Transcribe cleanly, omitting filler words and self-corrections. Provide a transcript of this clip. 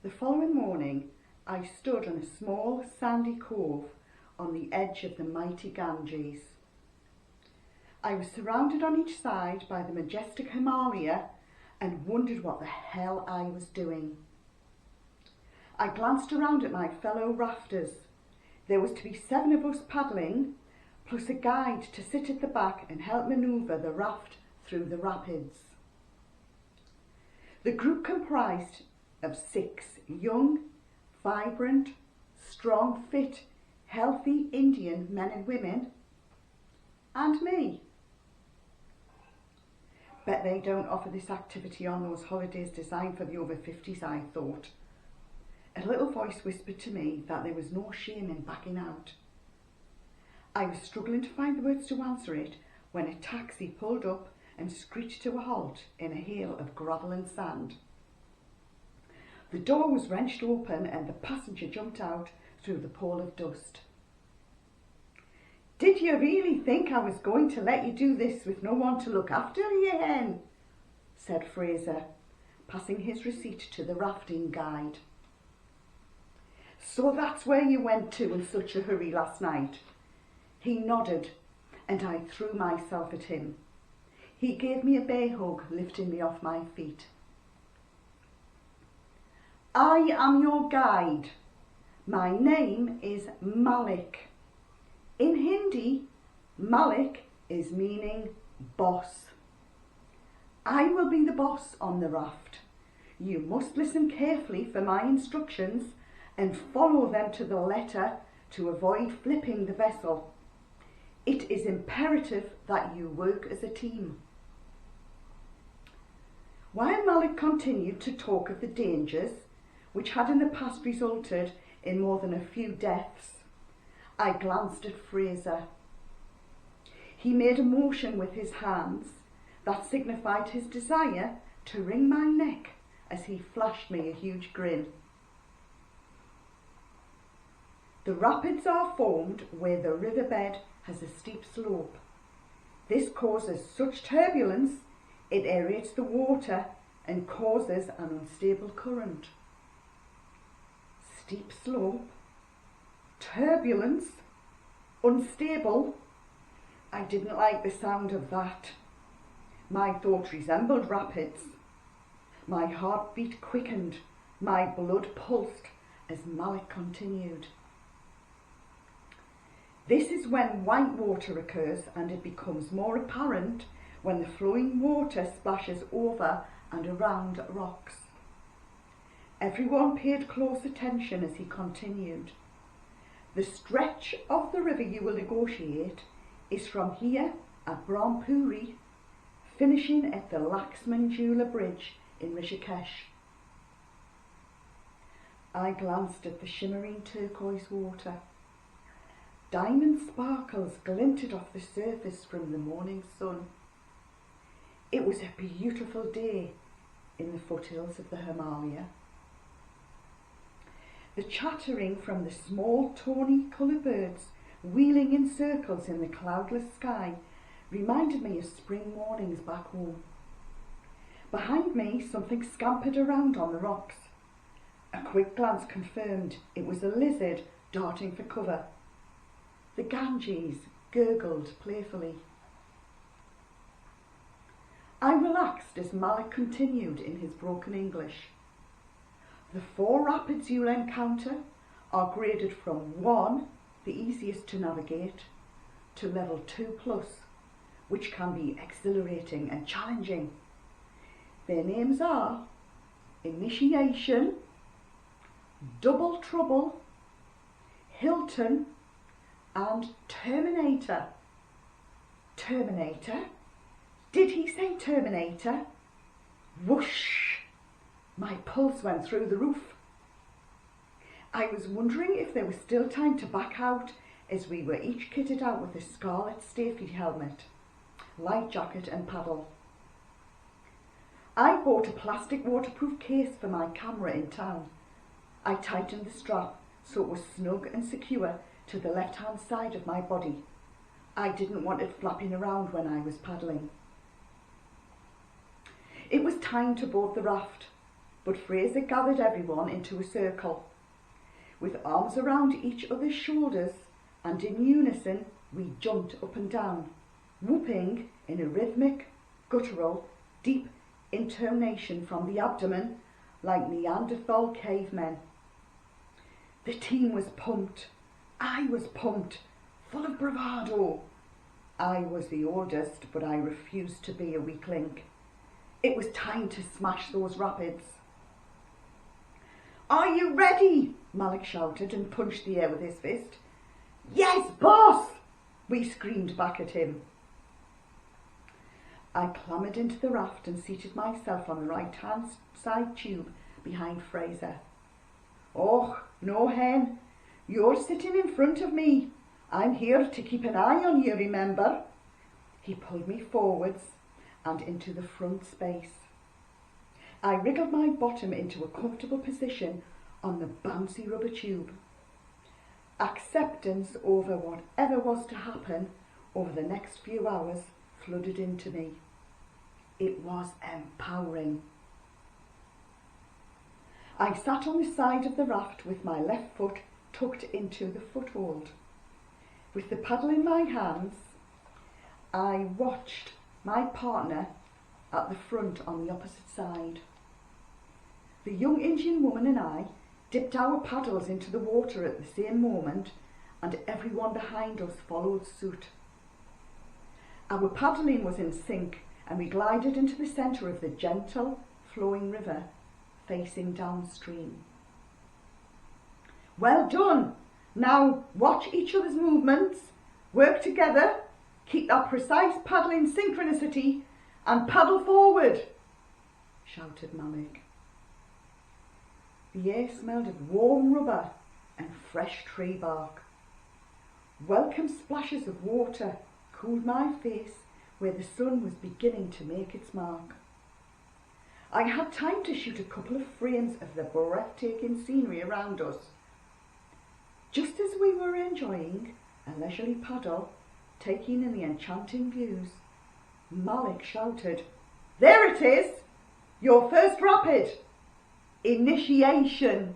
The following morning, I stood on a small sandy cove on the edge of the mighty Ganges. I was surrounded on each side by the majestic Himalaya and wondered what the hell I was doing. I glanced around at my fellow rafters. There was to be 7 of us paddling, plus a guide to sit at the back and help manoeuvre the raft through the rapids. The group comprised of 6 young, vibrant, strong, fit, healthy Indian men and women, and me. Bet they don't offer this activity on those holidays designed for the over 50s, I thought. A little voice whispered to me that there was no shame in backing out. I was struggling to find the words to answer it when a taxi pulled up and screeched to a halt in a hail of gravel and sand. The door was wrenched open and the passenger jumped out through the pall of dust. "Did you really think I was going to let you do this with no one to look after you, hen?" said Fraser, passing his receipt to the rafting guide. "So that's where you went to in such a hurry last night?" He nodded, and I threw myself at him. He gave me a bear hug, lifting me off my feet. "I am your guide. My name is Malik. In Hindi, Malik is meaning boss. I will be the boss on the raft. You must listen carefully for my instructions and follow them to the letter to avoid flipping the vessel. It is imperative that you work as a team." While Malik continued to talk of the dangers, which had in the past resulted in more than a few deaths, I glanced at Fraser. He made a motion with his hands that signified his desire to wring my neck as he flashed me a huge grin. The rapids are formed where the riverbed has a steep slope. This causes such turbulence it aerates the water and causes an unstable current. Steep slope, turbulence, unstable. I didn't like the sound of that. My thoughts resembled rapids. My heartbeat quickened, my blood pulsed as Malik continued. This is when white water occurs, and it becomes more apparent when the flowing water splashes over and around rocks. Everyone paid close attention as he continued. The stretch of the river you will negotiate is from here at Brahmpuri, finishing at the Laxmanjula Bridge in Rishikesh. I glanced at the shimmering turquoise water. Diamond sparkles glinted off the surface from the morning sun. It was a beautiful day in the foothills of the Himalaya. The chattering from the small tawny-coloured birds wheeling in circles in the cloudless sky reminded me of spring mornings back home. Behind me, something scampered around on the rocks. A quick glance confirmed it was a lizard darting for cover. The Ganges gurgled playfully. I relaxed as Malik continued in his broken English. The 4 rapids you'll encounter are graded from 1, the easiest to navigate, to level 2+, which can be exhilarating and challenging. Their names are Initiation, Double Trouble, Hilton, and Terminator. Terminator? Did he say Terminator? Whoosh! My pulse went through the roof. I was wondering if there was still time to back out as we were each kitted out with a scarlet safety helmet, light jacket and paddle. I bought a plastic waterproof case for my camera in town. I tightened the strap so it was snug and secure to the left-hand side of my body. I didn't want it flapping around when I was paddling. It was time to board the raft. but Fraser gathered everyone into a circle. With arms around each other's shoulders and in unison we jumped up and down, whooping in a rhythmic, guttural, deep intonation from the abdomen like Neanderthal cavemen. The team was pumped. I was pumped, full of bravado. I was the oldest, but I refused to be a weak link. It was time to smash those rapids. "Are you ready?" Malik shouted and punched the air with his fist. "Yes, boss!" we screamed back at him. I clambered into the raft and seated myself on the right-hand side tube behind Fraser. "Oh, no, hen, you're sitting in front of me. I'm here to keep an eye on you, remember?" He pulled me forwards and into the front space. I wriggled my bottom into a comfortable position on the bouncy rubber tube. Acceptance over whatever was to happen over the next few hours flooded into me. It was empowering. I sat on the side of the raft with my left foot tucked into the foothold. With the paddle in my hands, I watched my partner at the front on the opposite side. The young Indian woman and I dipped our paddles into the water at the same moment, and everyone behind us followed suit. Our paddling was in sync, and we glided into the centre of the gentle, flowing river, facing downstream. "Well done! Now watch each other's movements, work together, keep that precise paddling synchronicity, and paddle forward," shouted Malik. The air smelled of warm rubber and fresh tree bark. Welcome splashes of water cooled my face where the sun was beginning to make its mark. I had time to shoot a couple of frames of the breathtaking scenery around us. Just as we were enjoying a leisurely paddle, taking in the enchanting views, Malik shouted, "There it is! Your first rapid! Initiation!"